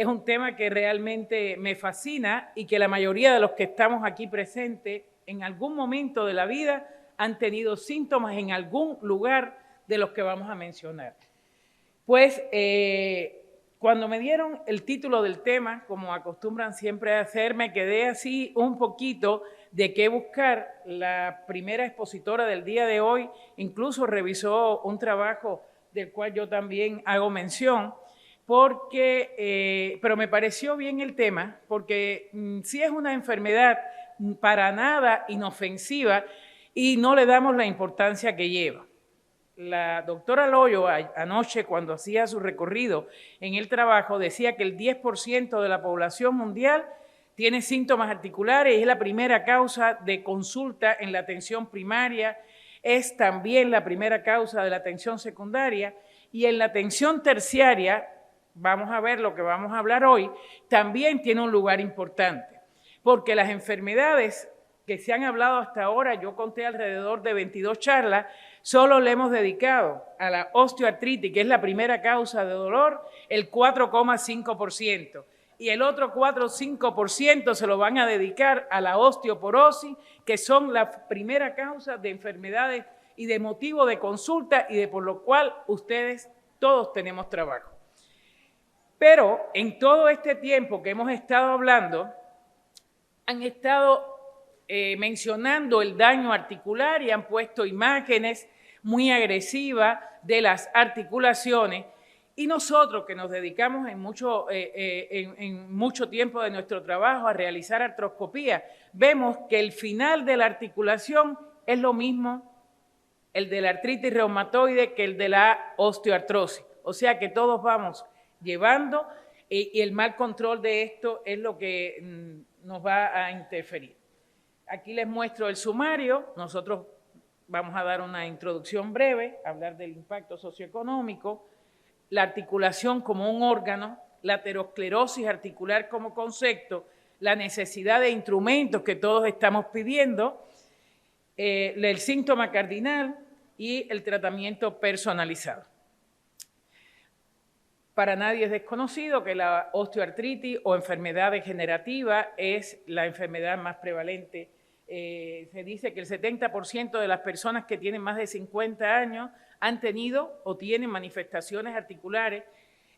es un tema que realmente me fascina y que la mayoría de los que estamos aquí presentes en algún momento de la vida han tenido síntomas en algún lugar de los que vamos a mencionar. Pues cuando me dieron el título del tema, como acostumbran siempre a hacer, me quedé así un poquito de qué buscar. La primera expositora del día de hoy incluso revisó un trabajo del cual yo también hago mención, pero me pareció bien el tema, porque sí es una enfermedad para nada inofensiva y no le damos la importancia que lleva. La doctora Loyo anoche, cuando hacía su recorrido en el trabajo, decía que el 10% de la población mundial tiene síntomas articulares y es la primera causa de consulta en la atención primaria, es también la primera causa de la atención secundaria y en la atención terciaria, vamos a ver lo que vamos a hablar hoy, también tiene un lugar importante, porque las enfermedades que se han hablado hasta ahora, yo conté alrededor de 22 charlas, solo le hemos dedicado a la osteoartritis, que es la primera causa de dolor, el 4,5%. Y el otro 4 o 5% se lo van a dedicar a la osteoporosis, que son la primera causa de enfermedades y de motivo de consulta y de por lo cual ustedes todos tenemos trabajo. Pero en todo este tiempo que hemos estado hablando, han estado mencionando el daño articular y han puesto imágenes muy agresivas de las articulaciones y nosotros que nos dedicamos en mucho tiempo de nuestro trabajo a realizar artroscopía, vemos que el final de la articulación es lo mismo el de la artritis reumatoide que el de la osteoartrosis, o sea que todos vamos llevando y el mal control de esto es lo que nos va a interferir. Aquí les muestro el sumario, nosotros vamos a dar una introducción breve, hablar del impacto socioeconómico, la articulación como un órgano, la aterosclerosis articular como concepto, la necesidad de instrumentos que todos estamos pidiendo, el síntoma cardinal y el tratamiento personalizado. Para nadie es desconocido que la osteoartritis o enfermedad degenerativa es la enfermedad más prevalente. Se dice que el 70% de las personas que tienen más de 50 años han tenido o tienen manifestaciones articulares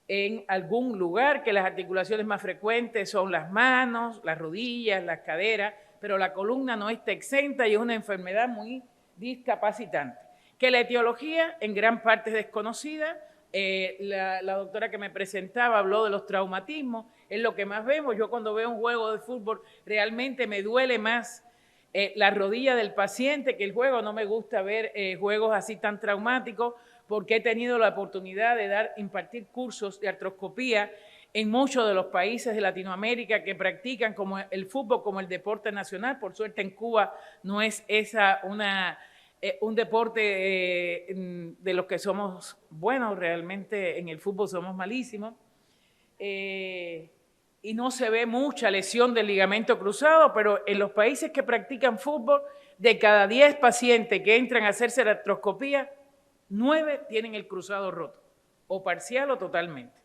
en algún lugar, que las articulaciones más frecuentes son las manos, las rodillas, las caderas, pero la columna no está exenta y es una enfermedad muy discapacitante. Que la etiología en gran parte es desconocida. La doctora que me presentaba habló de los traumatismos, es lo que más vemos. Yo cuando veo un juego de fútbol realmente me duele más la rodilla del paciente que el juego. No me gusta ver juegos así tan traumáticos porque he tenido la oportunidad de impartir cursos de artroscopía en muchos de los países de Latinoamérica que practican como el fútbol como el deporte nacional. Por suerte en Cuba no es un deporte de los que somos buenos, realmente en el fútbol somos malísimos, y no se ve mucha lesión del ligamento cruzado, pero en los países que practican fútbol, de cada 10 pacientes que entran a hacerse la artroscopía, 9 tienen el cruzado roto, o parcial o totalmente.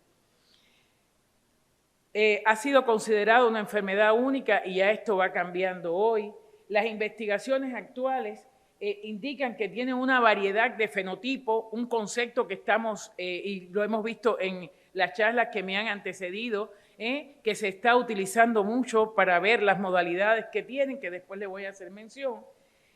Ha sido considerado una enfermedad única y ya esto va cambiando hoy. Las investigaciones actuales indican que tiene una variedad de fenotipos, un concepto que estamos, y lo hemos visto en las charlas que me han antecedido, que se está utilizando mucho para ver las modalidades que tienen, que después le voy a hacer mención,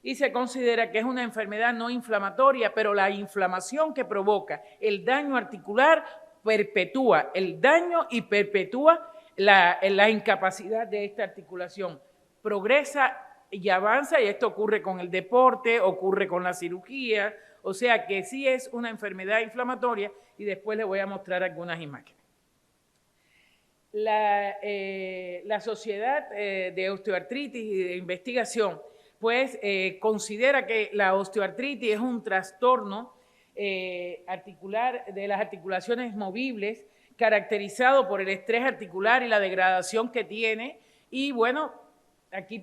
y se considera que es una enfermedad no inflamatoria, pero la inflamación que provoca el daño articular perpetúa el daño y perpetúa la incapacidad de esta articulación. Progresa y avanza, y esto ocurre con el deporte, ocurre con la cirugía, o sea que sí es una enfermedad inflamatoria y después les voy a mostrar algunas imágenes. La Sociedad de Osteoartritis y de Investigación pues considera que la osteoartritis es un trastorno articular de las articulaciones movibles caracterizado por el estrés articular y la degradación que tiene, y bueno, aquí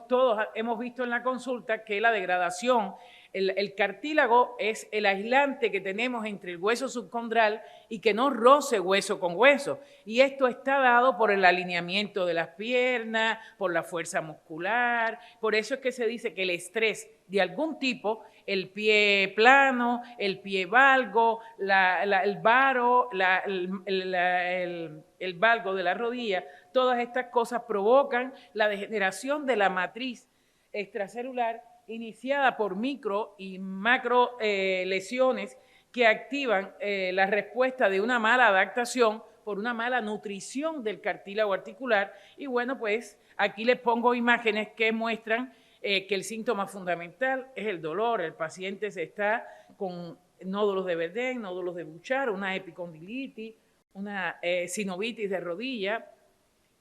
todos hemos visto en la consulta que la degradación El cartílago es el aislante que tenemos entre el hueso subcondral y que no roce hueso con hueso. Y esto está dado por el alineamiento de las piernas, por la fuerza muscular. Por eso es que se dice que el estrés de algún tipo, el pie plano, el pie valgo, el varo, el valgo de la rodilla, todas estas cosas provocan la degeneración de la matriz extracelular iniciada por micro y macro lesiones que activan la respuesta de una mala adaptación por una mala nutrición del cartílago articular. Y bueno, pues aquí les pongo imágenes que muestran que el síntoma fundamental es el dolor. El paciente está con nódulos de Verdén, nódulos de Bouchard, una epicondilitis, una sinovitis de rodilla,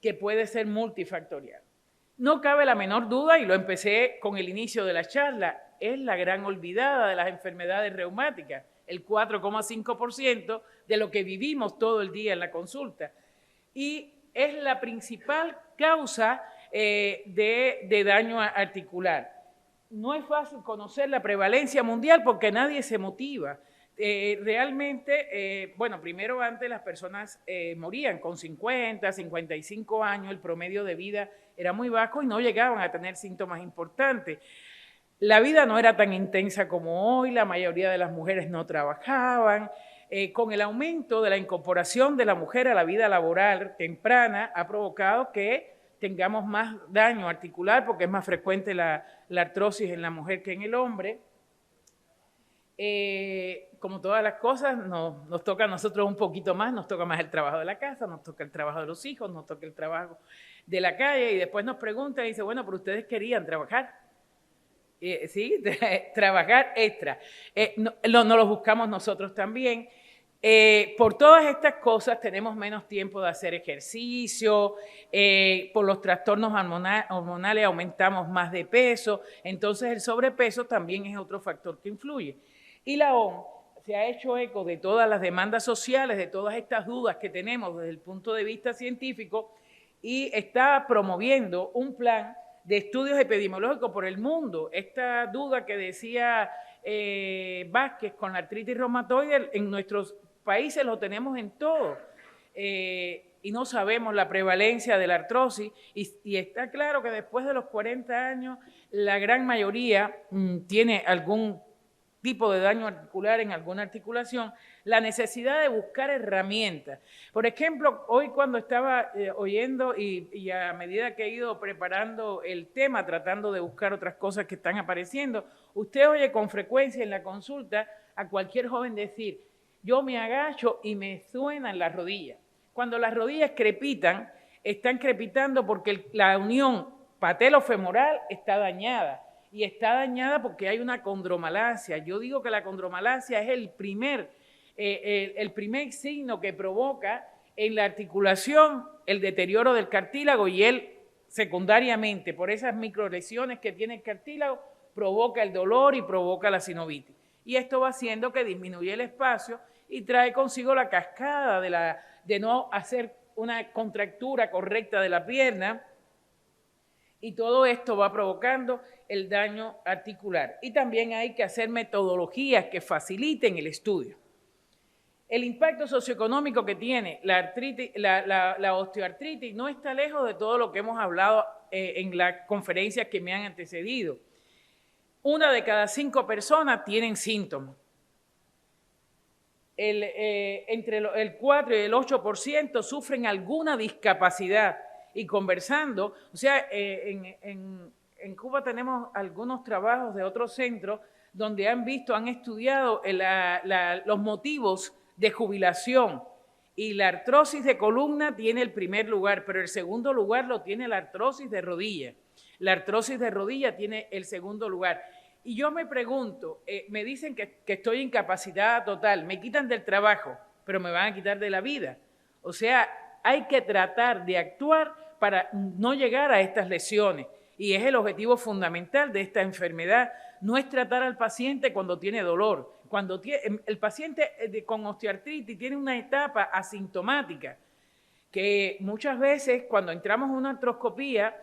que puede ser multifactorial. No cabe la menor duda, y lo empecé con el inicio de la charla, es la gran olvidada de las enfermedades reumáticas, el 4,5% de lo que vivimos todo el día en la consulta. Y es la principal causa de daño articular. No es fácil conocer la prevalencia mundial porque nadie se motiva. Realmente, bueno, primero antes las personas morían con 50, 55 años, el promedio de vida era muy bajo y no llegaban a tener síntomas importantes. La vida no era tan intensa como hoy, la mayoría de las mujeres no trabajaban. Con el aumento de la incorporación de la mujer a la vida laboral temprana ha provocado que tengamos más daño articular porque es más frecuente la artrosis en la mujer que en el hombre. Como todas las cosas, nos toca a nosotros un poquito más, nos toca más el trabajo de la casa, nos toca el trabajo de los hijos, nos toca el trabajo de la calle y después nos preguntan y dicen, bueno, pero ustedes querían trabajar. ¿Sí? Trabajar extra. No lo buscamos nosotros también. Por todas estas cosas tenemos menos tiempo de hacer ejercicio, por los trastornos hormonales aumentamos más de peso, entonces el sobrepeso también es otro factor que influye. Y la OMS se ha hecho eco de todas las demandas sociales, de todas estas dudas que tenemos desde el punto de vista científico y está promoviendo un plan de estudios epidemiológicos por el mundo. Esta duda que decía Vázquez con la artritis reumatoide, en nuestros países lo tenemos en todo y no sabemos la prevalencia de la artrosis y está claro que después de los 40 años la gran mayoría tiene algún tipo de daño articular en alguna articulación, la necesidad de buscar herramientas. Por ejemplo, hoy cuando estaba oyendo y a medida que he ido preparando el tema, tratando de buscar otras cosas que están apareciendo, usted oye con frecuencia en la consulta a cualquier joven decir, yo me agacho y me suenan las rodillas. Cuando las rodillas crepitan, están crepitando porque la unión patelofemoral está dañada. Y está dañada porque hay una condromalacia. Yo digo que la condromalacia es el primer signo que provoca en la articulación el deterioro del cartílago y él secundariamente por esas microlesiones que tiene el cartílago provoca el dolor y provoca la sinovitis. Y esto va haciendo que disminuya el espacio y trae consigo la cascada de no hacer una contractura correcta de la pierna. Y todo esto va provocando el daño articular. Y también hay que hacer metodologías que faciliten el estudio. El impacto socioeconómico que tiene la osteoartritis no está lejos de todo lo que hemos hablado en las conferencias que me han antecedido. 1 de cada 5 personas tienen síntomas. Entre el 4 y el 8% sufren alguna discapacidad. Y conversando, o sea, en Cuba tenemos algunos trabajos de otros centros donde han estudiado los motivos de jubilación y la artrosis de columna tiene el primer lugar, pero el segundo lugar lo tiene la artrosis de rodilla. La artrosis de rodilla tiene el segundo lugar. Y yo me pregunto, me dicen que estoy incapacitada total, me quitan del trabajo, pero me van a quitar de la vida. O sea, hay que tratar de actuar para no llegar a estas lesiones. Y es el objetivo fundamental de esta enfermedad, no es tratar al paciente cuando tiene dolor. Cuando el paciente con osteoartritis tiene una etapa asintomática, que muchas veces cuando entramos a una artroscopía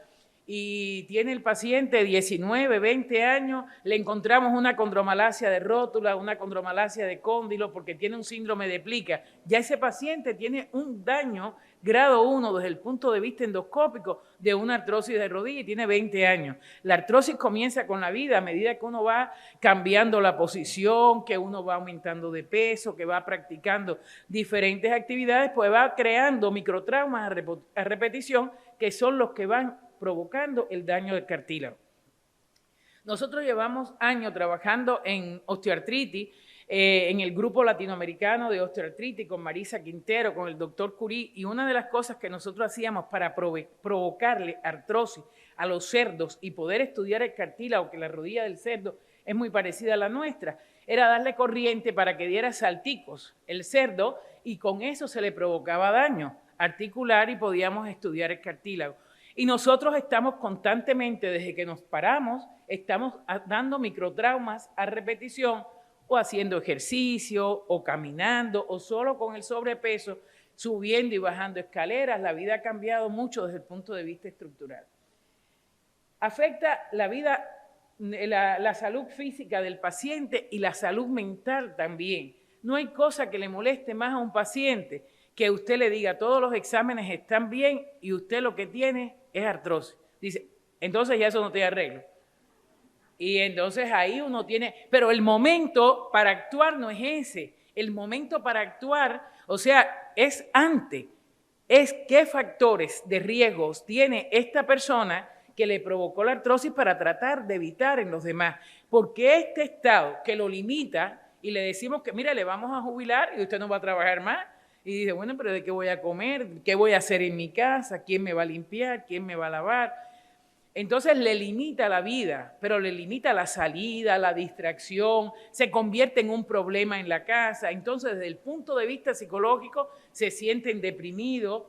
y tiene el paciente 19, 20 años, le encontramos una condromalacia de rótula, una condromalacia de cóndilo, porque tiene un síndrome de plica. Ya ese paciente tiene un daño grado 1 desde el punto de vista endoscópico de una artrosis de rodilla y tiene 20 años. La artrosis comienza con la vida a medida que uno va cambiando la posición, que uno va aumentando de peso, que va practicando diferentes actividades, pues va creando microtraumas a repetición que son los que van provocando el daño del cartílago. Nosotros llevamos años trabajando en osteoartritis, en el grupo latinoamericano de osteoartritis con Marisa Quintero, con el doctor Curí, y una de las cosas que nosotros hacíamos para provocarle artrosis a los cerdos y poder estudiar el cartílago, que la rodilla del cerdo es muy parecida a la nuestra, era darle corriente para que diera salticos el cerdo y con eso se le provocaba daño articular y podíamos estudiar el cartílago. Y nosotros estamos constantemente, desde que nos paramos, estamos dando microtraumas a repetición o haciendo ejercicio o caminando o solo con el sobrepeso, subiendo y bajando escaleras. La vida ha cambiado mucho desde el punto de vista estructural. Afecta la vida, la salud física del paciente y la salud mental también. No hay cosa que le moleste más a un paciente que usted le diga todos los exámenes están bien y usted lo que tiene es artrosis. Dice, entonces ya eso no tiene arreglo. Y entonces ahí uno tiene, pero el momento para actuar no es ese. El momento para actuar, o sea, es antes. Es qué factores de riesgos tiene esta persona que le provocó la artrosis para tratar de evitar en los demás. Porque este estado que lo limita y le decimos que, mira, le vamos a jubilar y usted no va a trabajar más. Y dice, bueno, pero ¿de qué voy a comer? ¿Qué voy a hacer en mi casa? ¿Quién me va a limpiar? ¿Quién me va a lavar? Entonces le limita la vida, pero le limita la salida, la distracción, se convierte en un problema en la casa. Entonces, desde el punto de vista psicológico, se sienten deprimidos.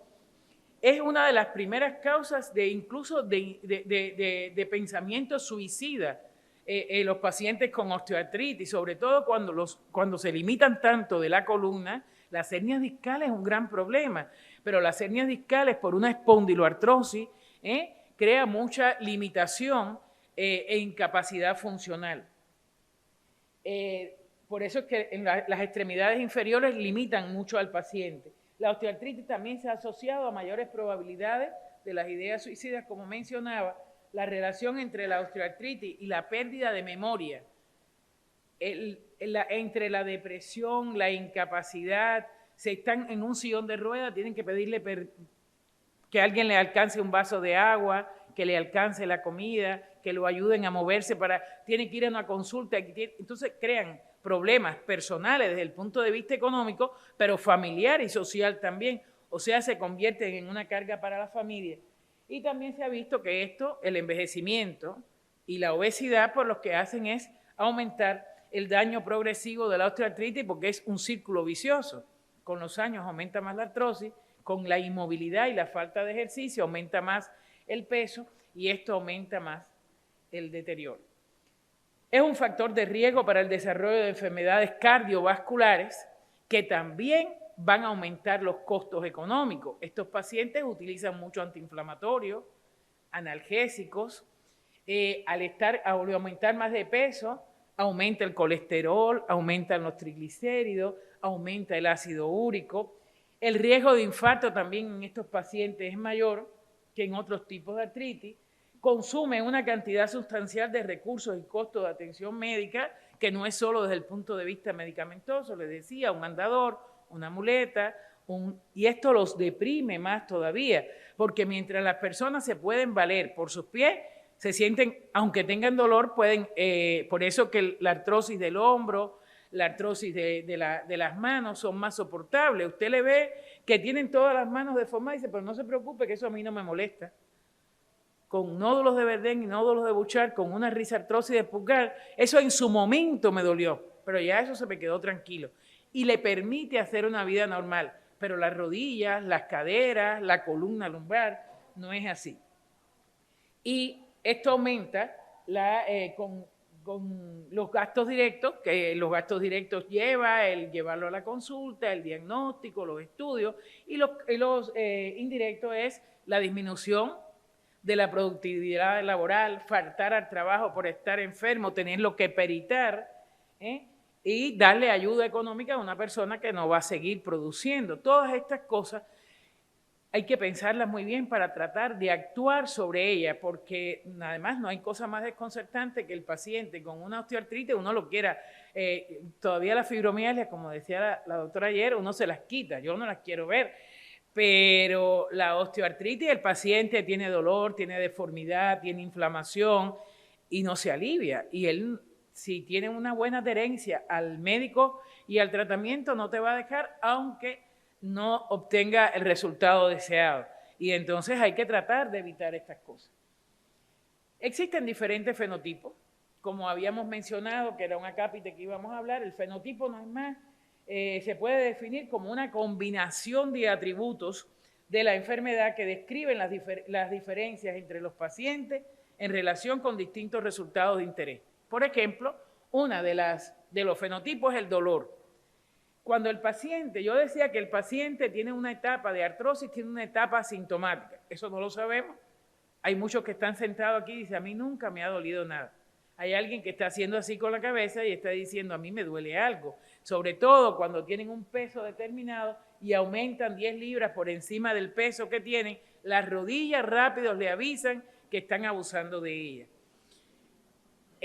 Es una de las primeras causas de incluso de pensamiento suicida en los pacientes con osteoartritis, sobre todo cuando se limitan tanto de la columna. Las hernias discales es un gran problema, pero las hernias discales por una espondiloartrosis crea mucha limitación e incapacidad funcional. Por eso es que en las extremidades inferiores limitan mucho al paciente. La osteoartritis también se ha asociado a mayores probabilidades de las ideas suicidas, como mencionaba, la relación entre la osteoartritis y la pérdida de memoria. Entre la depresión, la incapacidad, se están en un sillón de ruedas, tienen que pedirle que alguien le alcance un vaso de agua, que le alcance la comida, que lo ayuden a moverse, tienen que ir a una consulta. Entonces crean problemas personales desde el punto de vista económico, pero familiar y social también. O sea, se convierten en una carga para la familia. Y también se ha visto que esto, el envejecimiento y la obesidad, por lo que hacen es aumentar el daño progresivo de la osteoartritis, porque es un círculo vicioso. Con los años aumenta más la artrosis, con la inmovilidad y la falta de ejercicio aumenta más el peso y esto aumenta más el deterioro. Es un factor de riesgo para el desarrollo de enfermedades cardiovasculares que también van a aumentar los costos económicos. Estos pacientes utilizan mucho antiinflamatorios, analgésicos. Al aumentar más de peso, aumenta el colesterol, aumentan los triglicéridos, aumenta el ácido úrico. El riesgo de infarto también en estos pacientes es mayor que en otros tipos de artritis. Consume una cantidad sustancial de recursos y costos de atención médica, que no es solo desde el punto de vista medicamentoso, les decía, un andador, una muleta, y esto los deprime más todavía, porque mientras las personas se pueden valer por sus pies, se sienten, aunque tengan dolor, pueden, por eso que la artrosis del hombro, la artrosis de las manos son más soportables. Usted le ve que tienen todas las manos deformadas y dice, pero no se preocupe que eso a mí no me molesta. Con nódulos de Verdén y nódulos de Bouchard, con una risartrosis de pulgar, eso en su momento me dolió, pero ya eso se me quedó tranquilo. Y le permite hacer una vida normal, pero las rodillas, las caderas, la columna lumbar, no es así. Y esto aumenta con los gastos directos, que los gastos directos lleva el llevarlo a la consulta, el diagnóstico, los estudios, y los indirectos es la disminución de la productividad laboral, faltar al trabajo por estar enfermo, tenerlo que peritar, y darle ayuda económica a una persona que no va a seguir produciendo. Todas estas cosas hay que pensarlas muy bien para tratar de actuar sobre ellas, porque además no hay cosa más desconcertante que el paciente con una osteoartritis, uno lo quiera, todavía la fibromialgia, como decía la doctora ayer, uno se las quita, yo no las quiero ver, pero la osteoartritis, el paciente tiene dolor, tiene deformidad, tiene inflamación y no se alivia. Y él, si tiene una buena adherencia al médico y al tratamiento, no te va a dejar, aunque no obtenga el resultado deseado. Y entonces hay que tratar de evitar estas cosas. Existen diferentes fenotipos, como habíamos mencionado, que era un acápite que íbamos a hablar. El fenotipo no es más, se puede definir como una combinación de atributos de la enfermedad que describen las diferencias entre los pacientes en relación con distintos resultados de interés. Por ejemplo, una de los fenotipos es el dolor. Cuando el paciente, yo decía que el paciente tiene una etapa de artrosis, tiene una etapa asintomática. Eso no lo sabemos. Hay muchos que están sentados aquí y dicen, a mí nunca me ha dolido nada. Hay alguien que está haciendo así con la cabeza y está diciendo, a mí me duele algo. Sobre todo cuando tienen un peso determinado y aumentan 10 libras por encima del peso que tienen, las rodillas rápidos le avisan que están abusando de ellas.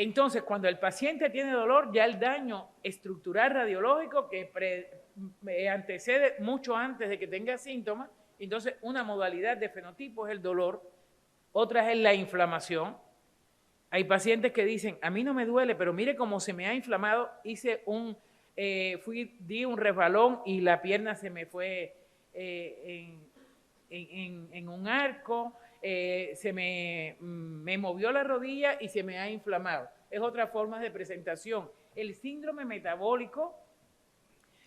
Entonces, cuando el paciente tiene dolor, ya el daño estructural radiológico que antecede mucho antes de que tenga síntomas, entonces una modalidad de fenotipo es el dolor, otra es la inflamación. Hay pacientes que dicen, a mí no me duele, pero mire cómo se me ha inflamado, di un resbalón y la pierna se me fue en un arco, me movió la rodilla y se me ha inflamado. Es otra forma de presentación. El síndrome metabólico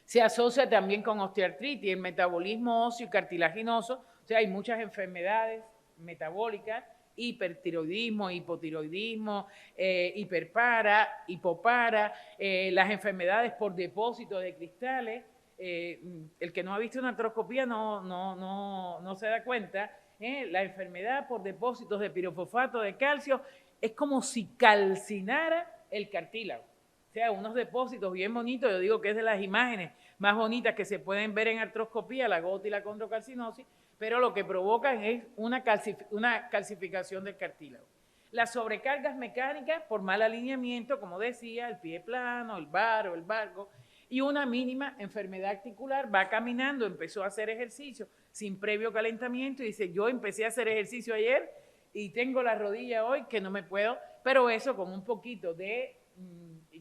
se asocia también con osteoartritis, el metabolismo óseo y cartilaginoso. O sea, hay muchas enfermedades metabólicas, hipertiroidismo, hipotiroidismo, hiperpara, hipopara, las enfermedades por depósito de cristales. El que no ha visto una artroscopía no se da cuenta. La enfermedad por depósitos de pirofosfato de calcio es como si calcinara el cartílago. O sea, unos depósitos bien bonitos, yo digo que es de las imágenes más bonitas que se pueden ver en artroscopía, la gota y la condrocalcinosis, pero lo que provocan es una calcificación del cartílago. Las sobrecargas mecánicas por mal alineamiento, como decía, el pie plano, el varo, el valgo, y una mínima enfermedad articular, va caminando, empezó a hacer ejercicio sin previo calentamiento y dice, yo empecé a hacer ejercicio ayer y tengo la rodilla hoy que no me puedo, pero eso con un poquito de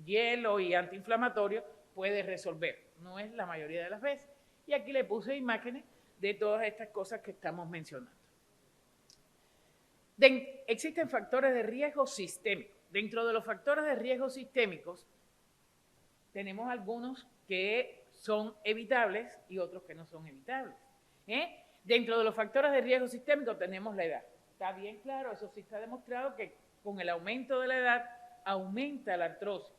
hielo y antiinflamatorio puede resolver. No es la mayoría de las veces. Y aquí le puse imágenes de todas estas cosas que estamos mencionando. Existen factores de riesgo sistémicos. Dentro de los factores de riesgo sistémicos, tenemos algunos que son evitables y otros que no son evitables. Dentro de los factores de riesgo sistémico tenemos la edad. Está bien claro, eso sí está demostrado que con el aumento de la edad aumenta la artrosis.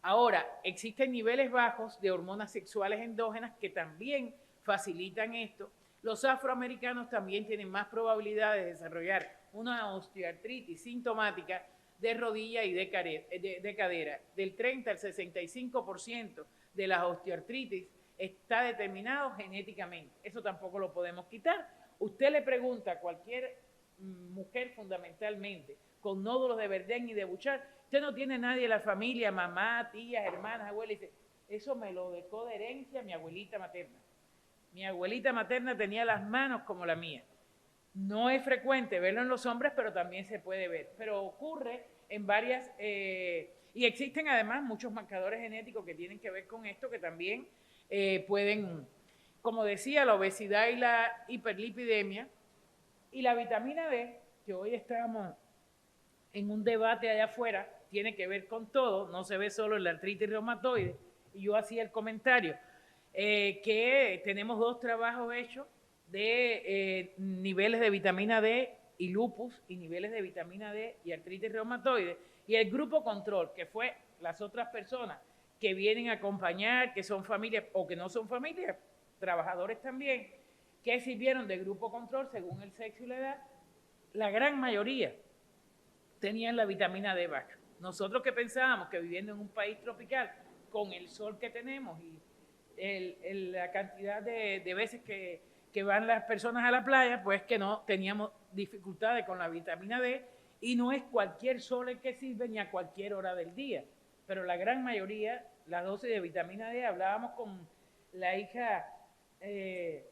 Ahora, existen niveles bajos de hormonas sexuales endógenas que también facilitan esto. Los afroamericanos también tienen más probabilidad de desarrollar una osteoartritis sintomática de rodilla y de cadera. Del 30 al 65% de las osteoartritis está determinado genéticamente. Eso tampoco lo podemos quitar. Usted le pregunta a cualquier mujer fundamentalmente con nódulos de Verdén y de Bouchard, usted no tiene nadie en la familia, mamá, tías, hermanas, abuelas, y dice, eso me lo dejó de herencia mi abuelita materna. Mi abuelita materna tenía las manos como la mía. No es frecuente verlo en los hombres, pero también se puede ver. Pero ocurre en varias, y existen además muchos marcadores genéticos que tienen que ver con esto, que también pueden, como decía, la obesidad y la hiperlipidemia, y la vitamina D, que hoy estamos en un debate allá afuera, tiene que ver con todo, no se ve solo en la artritis reumatoide, y yo hacía el comentario, que tenemos 2 trabajos hechos de niveles de vitamina D y lupus, y niveles de vitamina D y artritis reumatoide, y el grupo control, que fue las otras personas que vienen a acompañar, que son familias o que no son familias, trabajadores también, que sirvieron de grupo control según el sexo y la edad, la gran mayoría tenían la vitamina D baja. Nosotros que pensábamos que viviendo en un país tropical, con el sol que tenemos y la cantidad de veces que van las personas a la playa, pues que no teníamos dificultades con la vitamina D, y no es cualquier sol el que sirve ni a cualquier hora del día, pero la gran mayoría, la dosis de vitamina D, hablábamos con la hija de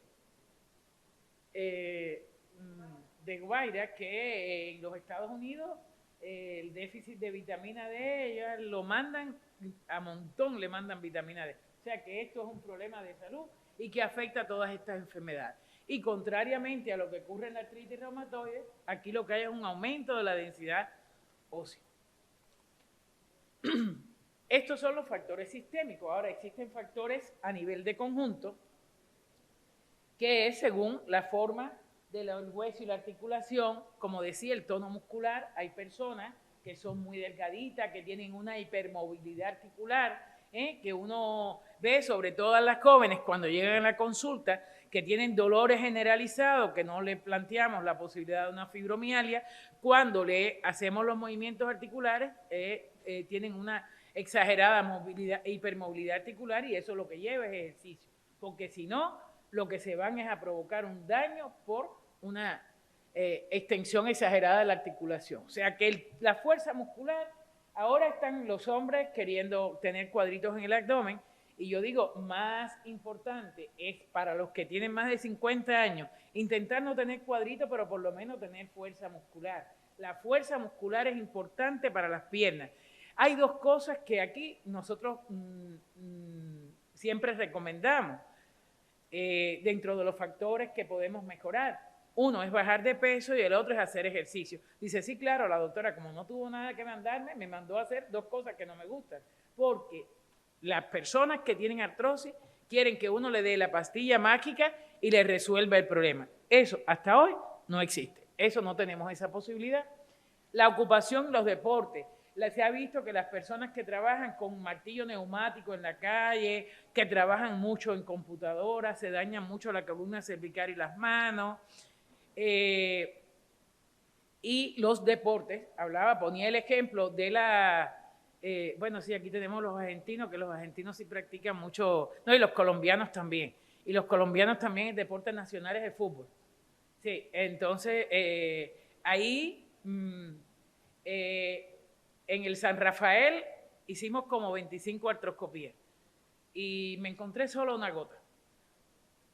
Guaira, que en los Estados Unidos el déficit de vitamina D, ellos lo mandan a montón, le mandan vitamina D. O sea que esto es un problema de salud y que afecta a todas estas enfermedades. Y contrariamente a lo que ocurre en la artritis reumatoide, aquí lo que hay es un aumento de la densidad ósea. Estos son los factores sistémicos. Ahora existen factores a nivel de conjunto, que es según la forma del hueso y la articulación. Como decía, el tono muscular, hay personas que son muy delgaditas, que tienen una hipermovilidad articular, que uno ve, sobre todo a las jóvenes cuando llegan a la consulta, que tienen dolores generalizados, que no le planteamos la posibilidad de una fibromialgia. Cuando le hacemos los movimientos articulares, tienen una exagerada movilidad, hipermovilidad articular, y eso lo que lleva es ejercicio, porque si no, lo que se van es a provocar un daño por una extensión exagerada de la articulación. O sea que la fuerza muscular, ahora están los hombres queriendo tener cuadritos en el abdomen, y yo digo, más importante es para los que tienen más de 50 años, intentar no tener cuadritos, pero por lo menos tener fuerza muscular. La fuerza muscular es importante para las piernas. Hay dos cosas que aquí nosotros siempre recomendamos dentro de los factores que podemos mejorar. Uno es bajar de peso y el otro es hacer ejercicio. Dice, sí, claro, la doctora, como no tuvo nada que mandarme, me mandó a hacer dos cosas que no me gustan, porque las personas que tienen artrosis quieren que uno le dé la pastilla mágica y le resuelva el problema. Eso hasta hoy no existe. Eso no tenemos esa posibilidad. La ocupación, los deportes. Se ha visto que las personas que trabajan con martillo neumático en la calle, que trabajan mucho en computadoras, se dañan mucho la columna cervical y las manos. Y los deportes, ponía el ejemplo de bueno, sí, aquí tenemos los argentinos, que los argentinos sí practican mucho, no, y los colombianos también. Y los colombianos también en deportes nacionales de fútbol. Sí, entonces ahí en el San Rafael hicimos como 25 artroscopías y me encontré solo una gota.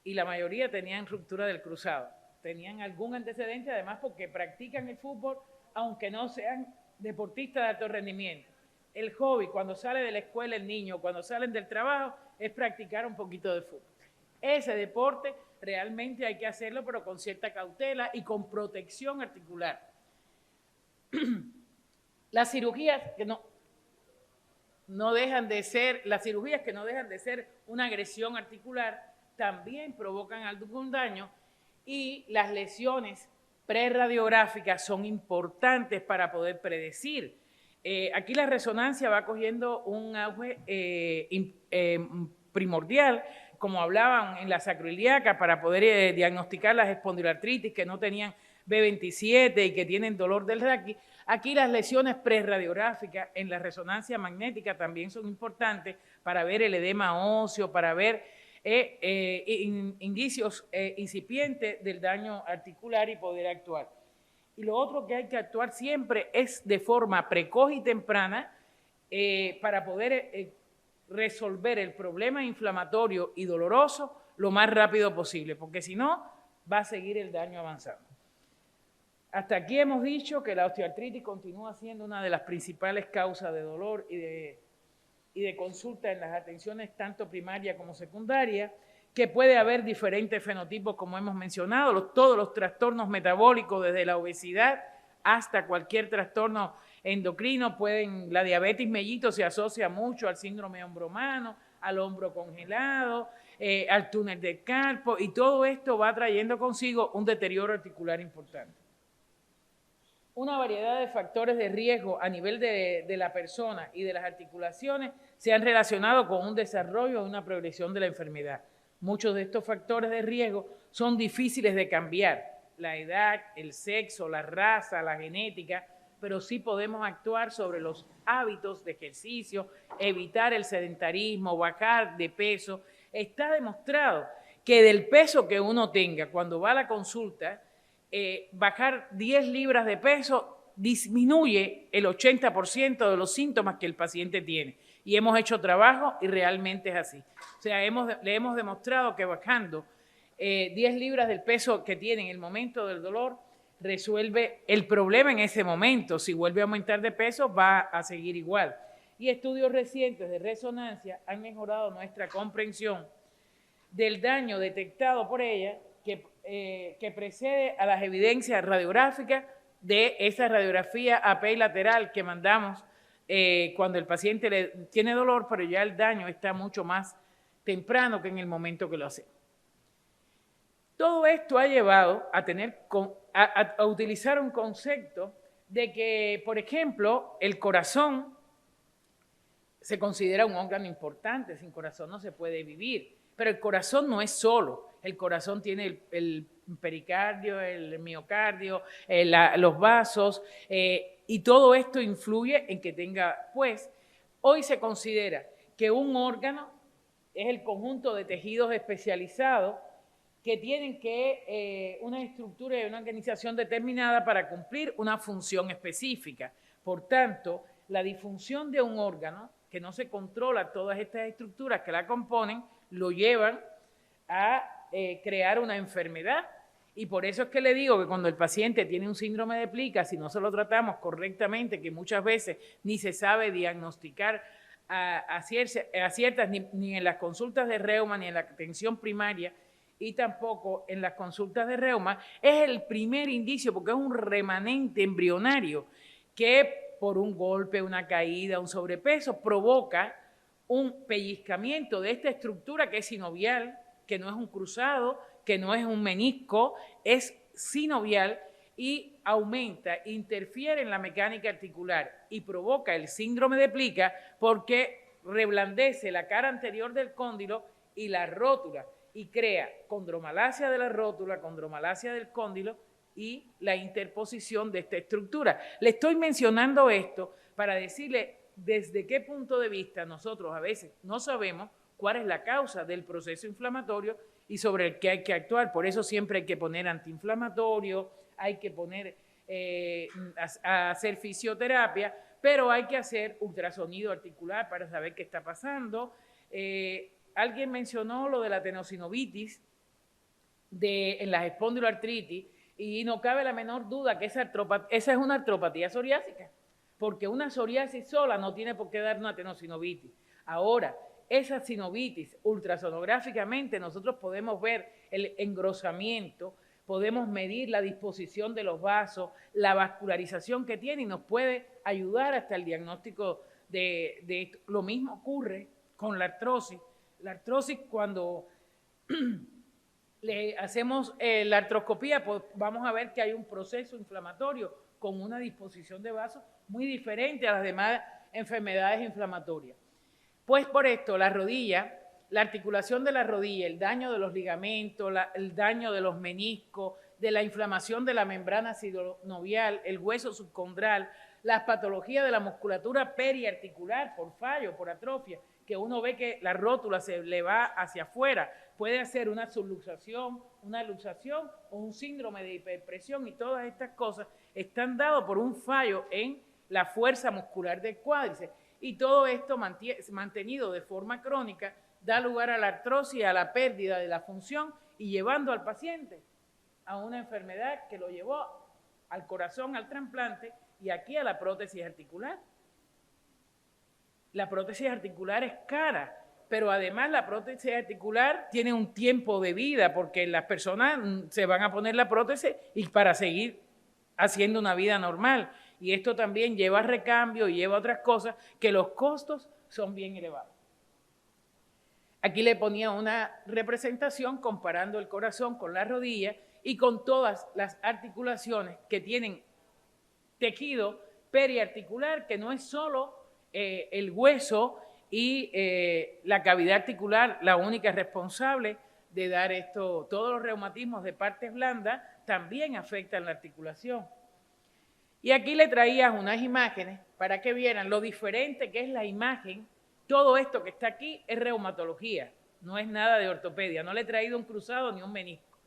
Y la mayoría tenían ruptura del cruzado. Tenían algún antecedente, además porque practican el fútbol, aunque no sean deportistas de alto rendimiento. El hobby, cuando sale de la escuela el niño, cuando salen del trabajo, es practicar un poquito de fútbol. Ese deporte realmente hay que hacerlo, pero con cierta cautela y con protección articular. Las cirugías que no dejan de ser una agresión articular también provocan algún daño, y las lesiones preradiográficas son importantes para poder predecir. Aquí la resonancia va cogiendo un auge primordial, como hablaban en la sacroiliaca, para poder diagnosticar las espondiloartritis que no tenían B27 y que tienen dolor del raquis. Aquí las lesiones preradiográficas en la resonancia magnética también son importantes para ver el edema óseo, para ver indicios incipientes del daño articular y poder actuar. Y lo otro que hay que actuar siempre es de forma precoz y temprana para poder resolver el problema inflamatorio y doloroso lo más rápido posible, porque si no, va a seguir el daño avanzando. Hasta aquí hemos dicho que la osteoartritis continúa siendo una de las principales causas de dolor y de consulta en las atenciones tanto primaria como secundaria, que puede haber diferentes fenotipos, como hemos mencionado, todos los trastornos metabólicos, desde la obesidad hasta cualquier trastorno endocrino. La diabetes mellito se asocia mucho al síndrome hombro-mano, al hombro congelado, al túnel de carpo, y todo esto va trayendo consigo un deterioro articular importante. Una variedad de factores de riesgo a nivel de la persona y de las articulaciones se han relacionado con un desarrollo y una progresión de la enfermedad. Muchos de estos factores de riesgo son difíciles de cambiar, la edad, el sexo, la raza, la genética, pero sí podemos actuar sobre los hábitos de ejercicio, evitar el sedentarismo, bajar de peso. Está demostrado que del peso que uno tenga cuando va a la consulta, bajar 10 libras de peso disminuye el 80% de los síntomas que el paciente tiene. Y hemos hecho trabajo y realmente es así. O sea, le hemos demostrado que bajando 10 libras del peso que tiene en el momento del dolor resuelve el problema en ese momento. Si vuelve a aumentar de peso, va a seguir igual. Y estudios recientes de resonancia han mejorado nuestra comprensión del daño detectado por ella que precede a las evidencias radiográficas de esa radiografía AP lateral que mandamos cuando el paciente tiene dolor, pero ya el daño está mucho más temprano que en el momento que lo hace. Todo esto ha llevado a utilizar un concepto de que, por ejemplo, el corazón se considera un órgano importante, sin corazón no se puede vivir, pero el corazón no es solo, el corazón tiene el pericardio, el miocardio, los vasos, y todo esto influye en que tenga, pues, hoy se considera que un órgano es el conjunto de tejidos especializados que tienen una estructura y una organización determinada para cumplir una función específica. Por tanto, la disfunción de un órgano, que no se controla todas estas estructuras que la componen, lo llevan a crear una enfermedad. Y por eso es que le digo que cuando el paciente tiene un síndrome de plica, si no se lo tratamos correctamente, que muchas veces ni se sabe diagnosticar a ciertas, ni en las consultas de reuma, ni en la atención primaria, y tampoco en las consultas de reuma, es el primer indicio, porque es un remanente embrionario que por un golpe, una caída, un sobrepeso, provoca un pellizcamiento de esta estructura que es sinovial, que no es un cruzado, que no es un menisco, es sinovial y aumenta, interfiere en la mecánica articular y provoca el síndrome de plica porque reblandece la cara anterior del cóndilo y la rótula y crea condromalacia de la rótula, condromalacia del cóndilo y la interposición de esta estructura. Le estoy mencionando esto para decirle desde qué punto de vista nosotros a veces no sabemos cuál es la causa del proceso inflamatorio y sobre el que hay que actuar. Por eso siempre hay que poner antiinflamatorio, hay que poner a hacer fisioterapia, pero hay que hacer ultrasonido articular para saber qué está pasando. Alguien mencionó lo de la tenosinovitis en las espondiloartritis y no cabe la menor duda que esa es una artropatía psoriásica, porque una psoriasis sola no tiene por qué dar una tenosinovitis. Ahora, esa sinovitis ultrasonográficamente nosotros podemos ver el engrosamiento, podemos medir la disposición de los vasos, la vascularización que tiene y nos puede ayudar hasta el diagnóstico de esto. Lo mismo ocurre con la artrosis. La artrosis, cuando le hacemos la artroscopía, pues vamos a ver que hay un proceso inflamatorio con una disposición de vasos muy diferente a las demás enfermedades inflamatorias. Pues por esto, la rodilla, la articulación de la rodilla, el daño de los ligamentos, el daño de los meniscos, de la inflamación de la membrana sinovial, el hueso subcondral, las patologías de la musculatura periarticular por fallo, por atrofia, que uno ve que la rótula se le va hacia afuera, puede hacer una subluxación, una luxación o un síndrome de hiperpresión y todas estas cosas están dadas por un fallo en la fuerza muscular del cuádriceps. Y todo esto mantenido de forma crónica da lugar a la artrosis, a la pérdida de la función y llevando al paciente a una enfermedad que lo llevó al corazón, al trasplante y aquí a la prótesis articular. La prótesis articular es cara, pero además la prótesis articular tiene un tiempo de vida porque las personas se van a poner la prótesis y para seguir haciendo una vida normal. Y esto también lleva recambio y lleva otras cosas que los costos son bien elevados. Aquí le ponía una representación comparando el corazón con la rodilla y con todas las articulaciones que tienen tejido periarticular, que no es solo el hueso y la cavidad articular la única responsable de dar todos los reumatismos de partes blandas, también afectan la articulación. Y aquí le traía unas imágenes para que vieran lo diferente que es la imagen. Todo esto que está aquí es reumatología, no es nada de ortopedia. No le he traído un cruzado ni un menisco.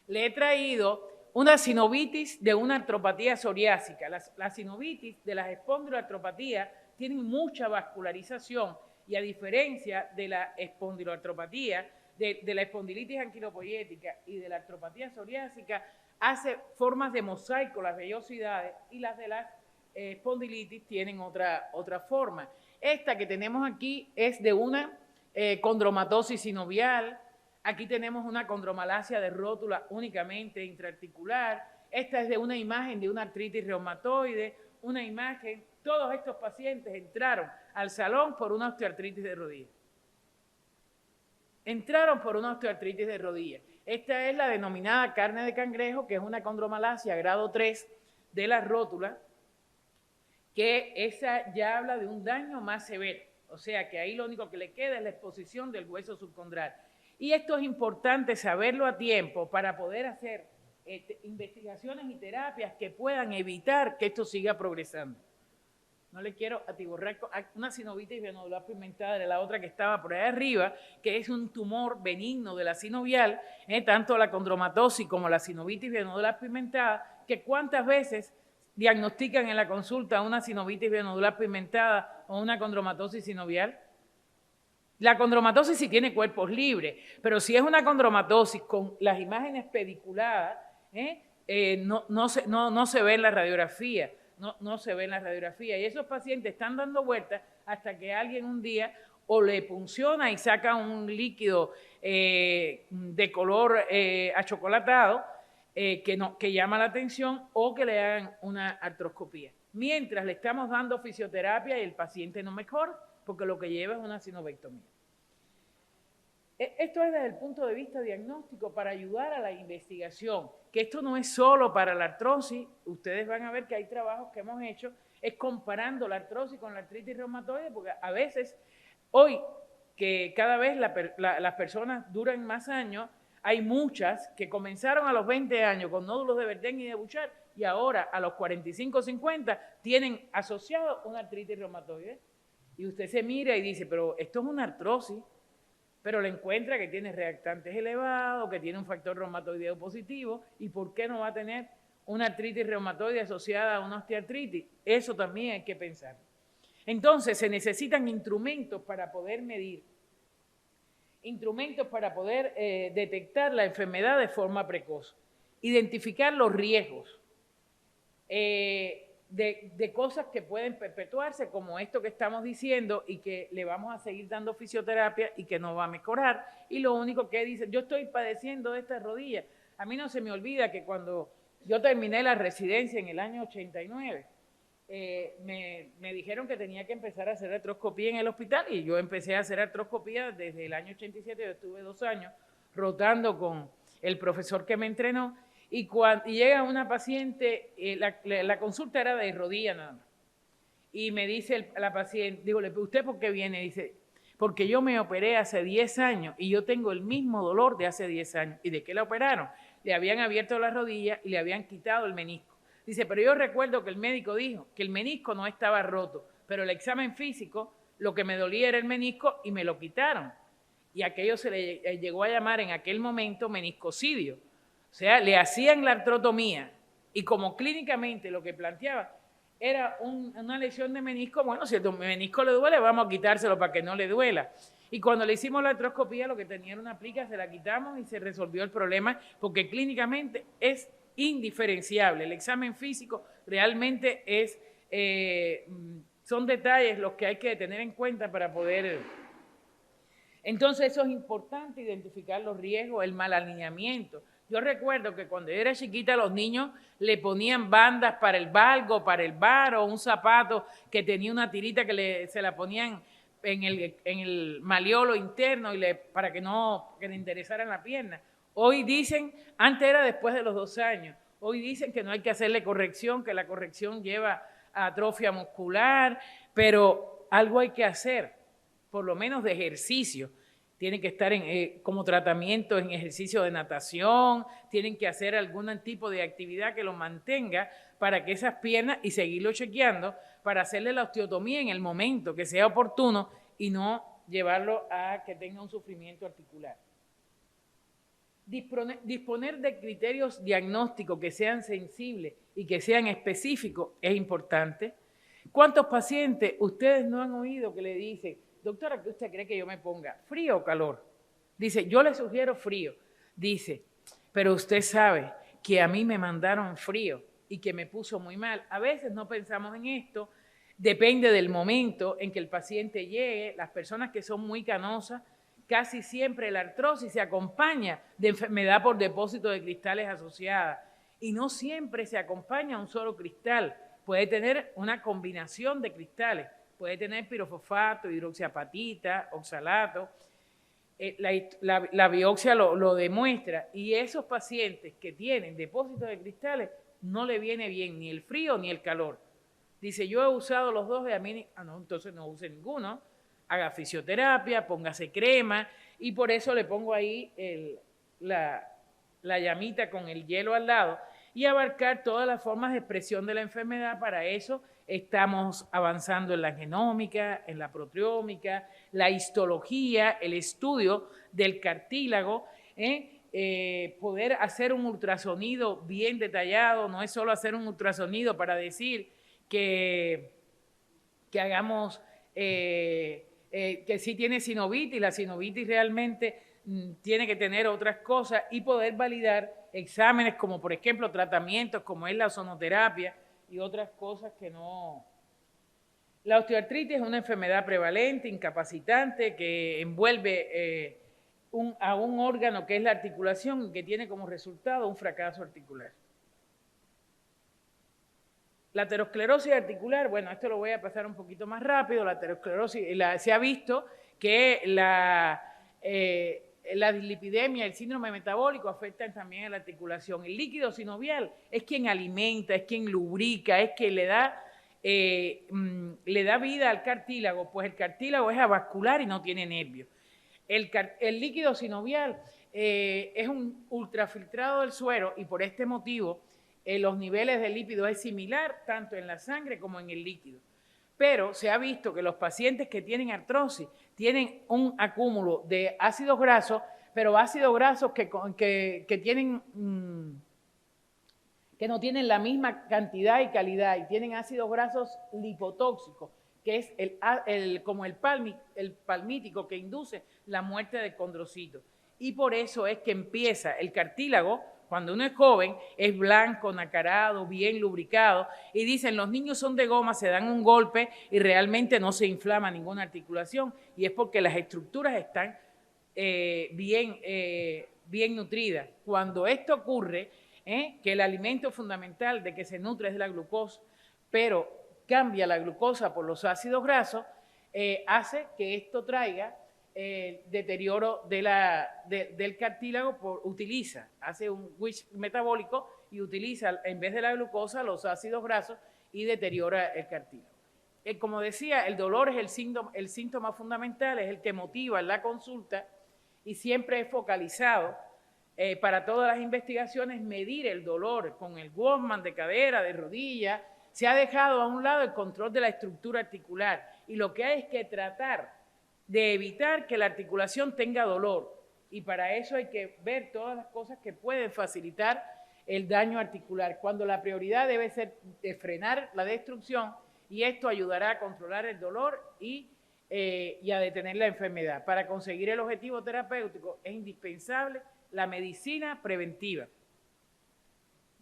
Le he traído una sinovitis de una artropatía psoriásica. La sinovitis de las espondiloartropatías tienen mucha vascularización y a diferencia de la espondiloartropatía, de la espondilitis anquilopoyética y de la artropatía psoriásica, hace formas de mosaico las vellosidades y las de las espondilitis tienen otra forma. Esta que tenemos aquí es de una condromatosis sinovial. Aquí tenemos una condromalacia de rótula únicamente intraarticular. Esta es de una imagen de una artritis reumatoide, una imagen. Todos estos pacientes entraron al salón por una osteoartritis de rodilla. Entraron por una osteoartritis de rodilla. Esta es la denominada carne de cangrejo, que es una condromalacia grado 3 de la rótula, que esa ya habla de un daño más severo. O sea que ahí lo único que le queda es la exposición del hueso subcondral. Y esto es importante saberlo a tiempo para poder hacer investigaciones y terapias que puedan evitar que esto siga progresando. No le quiero atiborrar con una sinovitis venodular pigmentada de la otra que estaba por ahí arriba, que es un tumor benigno de la sinovial, tanto la condromatosis como la sinovitis venodular pigmentada, que cuántas veces diagnostican en la consulta una sinovitis venodular pigmentada o una condromatosis sinovial. La condromatosis sí tiene cuerpos libres, pero si es una condromatosis con las imágenes pediculadas, no se ve en la radiografía. No se ve en la radiografía. Y esos pacientes están dando vueltas hasta que alguien un día o le punciona y saca un líquido de color achocolatado que llama la atención, o que le hagan una artroscopía. Mientras le estamos dando fisioterapia y el paciente no mejora, porque lo que lleva es una sinovectomía. Esto es desde el punto de vista diagnóstico para ayudar a la investigación, que esto no es solo para la artrosis. Ustedes van a ver que hay trabajos que hemos hecho, es comparando la artrosis con la artritis reumatoide, porque a veces, hoy que cada vez las personas duran más años, hay muchas que comenzaron a los 20 años con nódulos de Verden y de Bouchard y ahora a los 45 o 50 tienen asociado una artritis reumatoide. Y usted se mira y dice, pero esto es una artrosis, pero le encuentra que tiene reactantes elevados, que tiene un factor reumatoideo positivo, ¿y por qué no va a tener una artritis reumatoide asociada a una osteoartritis? Eso también hay que pensar. Entonces, se necesitan instrumentos para poder medir, instrumentos para poder detectar la enfermedad de forma precoz, identificar los riesgos de cosas que pueden perpetuarse, como esto que estamos diciendo, y que le vamos a seguir dando fisioterapia y que no va a mejorar. Y lo único que dice, yo estoy padeciendo de esta rodilla. A mí no se me olvida que cuando yo terminé la residencia en el año 89, me dijeron que tenía que empezar a hacer artroscopía en el hospital, y yo empecé a hacer artroscopía desde el año 87. Yo estuve 2 años rotando con el profesor que me entrenó. Y llega una paciente, la consulta era de rodilla nada más, y me dice la paciente, digo, ¿usted por qué viene? Dice, porque yo me operé hace 10 años y yo tengo el mismo dolor de hace 10 años. ¿Y de qué la operaron? Le habían abierto la rodilla y le habían quitado el menisco. Dice, pero yo recuerdo que el médico dijo que el menisco no estaba roto, pero el examen físico, lo que me dolía era el menisco y me lo quitaron. Y aquello se le llegó a llamar en aquel momento meniscocidio. O sea, le hacían la artrotomía y como clínicamente lo que planteaba era una lesión de menisco, bueno, si el menisco le duele, vamos a quitárselo para que no le duela. Y cuando le hicimos la artroscopía, lo que tenía era una plica, se la quitamos y se resolvió el problema, porque clínicamente es indiferenciable. El examen físico realmente son detalles los que hay que tener en cuenta para poder... Entonces eso es importante, identificar los riesgos, el mal alineamiento. Yo recuerdo que cuando yo era chiquita los niños le ponían bandas para el valgo, para el varo, un zapato que tenía una tirita que se la ponían en el maleolo interno para que le interesara la pierna. Hoy dicen, antes era después de los 2 años, hoy dicen que no hay que hacerle corrección, que la corrección lleva a atrofia muscular, pero algo hay que hacer, por lo menos de ejercicio. tienen que estar como tratamiento en ejercicio de natación, tienen que hacer algún tipo de actividad que lo mantenga para que esas piernas, y seguirlo chequeando, para hacerle la osteotomía en el momento que sea oportuno y no llevarlo a que tenga un sufrimiento articular. Disponer de criterios diagnósticos que sean sensibles y que sean específicos es importante. ¿Cuántos pacientes ustedes no han oído que le dicen, doctora, ¿qué usted cree que yo me ponga? ¿Frío o calor? Dice, yo le sugiero frío. Dice, pero usted sabe que a mí me mandaron frío y que me puso muy mal. A veces no pensamos en esto, depende del momento en que el paciente llegue. Las personas que son muy canosas, casi siempre la artrosis se acompaña de enfermedad por depósito de cristales asociada y no siempre se acompaña un solo cristal. Puede tener una combinación de cristales, puede tener pirofosfato, hidroxiapatita, oxalato. La biopsia lo demuestra, y esos pacientes que tienen depósitos de cristales no le viene bien ni el frío ni el calor. Dice, yo he usado los dos y a mí, no, entonces no use ninguno, haga fisioterapia, póngase crema, y por eso le pongo ahí la llamita con el hielo al lado, y abarcar todas las formas de expresión de la enfermedad. Para eso estamos avanzando en la genómica, en la proteómica, la histología, el estudio del cartílago, poder hacer un ultrasonido bien detallado. No es solo hacer un ultrasonido para decir que hagamos, que sí tiene sinovitis, la sinovitis realmente tiene que tener otras cosas, y poder validar exámenes como por ejemplo tratamientos como es la ozonoterapia y otras cosas que no. La osteoartritis es una enfermedad prevalente, incapacitante, que envuelve a un órgano que es la articulación, que tiene como resultado un fracaso articular. La aterosclerosis articular, bueno, esto lo voy a pasar un poquito más rápido. La aterosclerosis, se ha visto que la dislipidemia, el síndrome metabólico afectan también a la articulación. El líquido sinovial es quien alimenta, es quien lubrica, es quien le da vida al cartílago, pues el cartílago es avascular y no tiene nervios. El líquido sinovial es un ultrafiltrado del suero, y por este motivo los niveles de lípidos es similar tanto en la sangre como en el líquido. Pero se ha visto que los pacientes que tienen artrosis tienen un acúmulo de ácidos grasos, pero ácidos grasos que no tienen la misma cantidad y calidad, y tienen ácidos grasos lipotóxicos, que es como el palmítico, que induce la muerte del condrocito. Y por eso es que empieza el cartílago, cuando uno es joven, es blanco, nacarado, bien lubricado, y dicen, los niños son de goma, se dan un golpe y realmente no se inflama ninguna articulación, y es porque las estructuras están bien nutridas. Cuando esto ocurre, que el alimento fundamental de que se nutre es la glucosa, pero cambia la glucosa por los ácidos grasos, hace que esto traiga deterioro del cartílago. Hace un switch metabólico y utiliza en vez de la glucosa los ácidos grasos y deteriora el cartílago. Como decía, el dolor es el síntoma fundamental, es el que motiva en la consulta, y siempre es focalizado para todas las investigaciones medir el dolor con el Walkman de cadera, de rodilla. Se ha dejado a un lado el control de la estructura articular, y lo que hay es que tratar de evitar que la articulación tenga dolor, y para eso hay que ver todas las cosas que pueden facilitar el daño articular, cuando la prioridad debe ser de frenar la destrucción, y esto ayudará a controlar el dolor y a detener la enfermedad. Para conseguir el objetivo terapéutico es indispensable la medicina preventiva.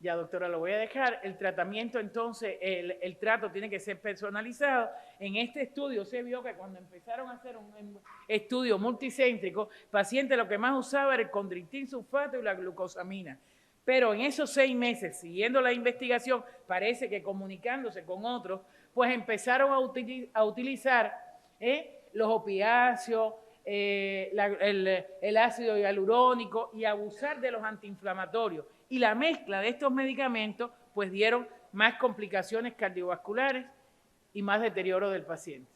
Ya, doctora, lo voy a dejar. El tratamiento, entonces, el trato tiene que ser personalizado. En este estudio se vio que cuando empezaron a hacer un estudio multicéntrico, el paciente lo que más usaba era el condritin sulfato y la glucosamina. Pero en esos 6 meses, siguiendo la investigación, parece que comunicándose con otros, pues empezaron a utilizar los opiáceos, el ácido hialurónico, y abusar de los antiinflamatorios. Y la mezcla de estos medicamentos pues dieron más complicaciones cardiovasculares y más deterioro del paciente.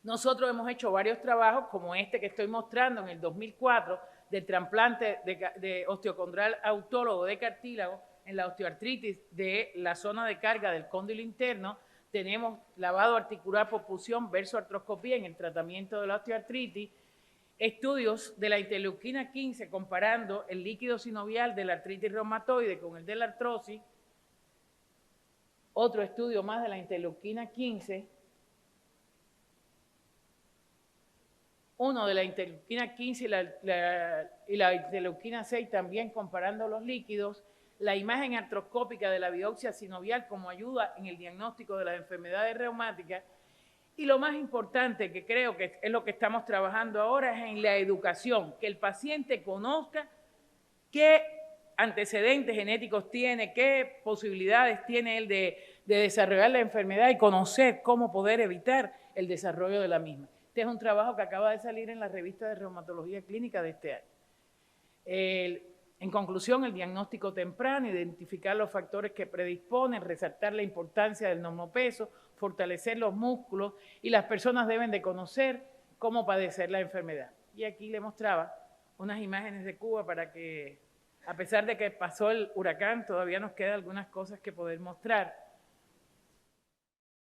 Nosotros hemos hecho varios trabajos, como este que estoy mostrando en el 2004, del trasplante de osteocondral autólogo de cartílago en la osteoartritis de la zona de carga del cóndilo interno. Tenemos lavado articular por punción versus artroscopía en el tratamiento de la osteoartritis. Estudios de la interleuquina 15 comparando el líquido sinovial de la artritis reumatoide con el de la artrosis. Otro estudio más de la interleuquina 15. Uno de la interleuquina 15 y la interleuquina 6 también comparando los líquidos. La imagen artroscópica de la biopsia sinovial como ayuda en el diagnóstico de las enfermedades reumáticas. Y lo más importante, que creo que es lo que estamos trabajando ahora, es en la educación, que el paciente conozca qué antecedentes genéticos tiene, qué posibilidades tiene él de desarrollar la enfermedad y conocer cómo poder evitar el desarrollo de la misma. Este es un trabajo que acaba de salir en la revista de Reumatología Clínica de este año. En conclusión, el diagnóstico temprano, identificar los factores que predisponen, resaltar la importancia del normopeso, fortalecer los músculos, y las personas deben de conocer cómo padecer la enfermedad. Y aquí le mostraba unas imágenes de Cuba para que, a pesar de que pasó el huracán, todavía nos quedan algunas cosas que poder mostrar.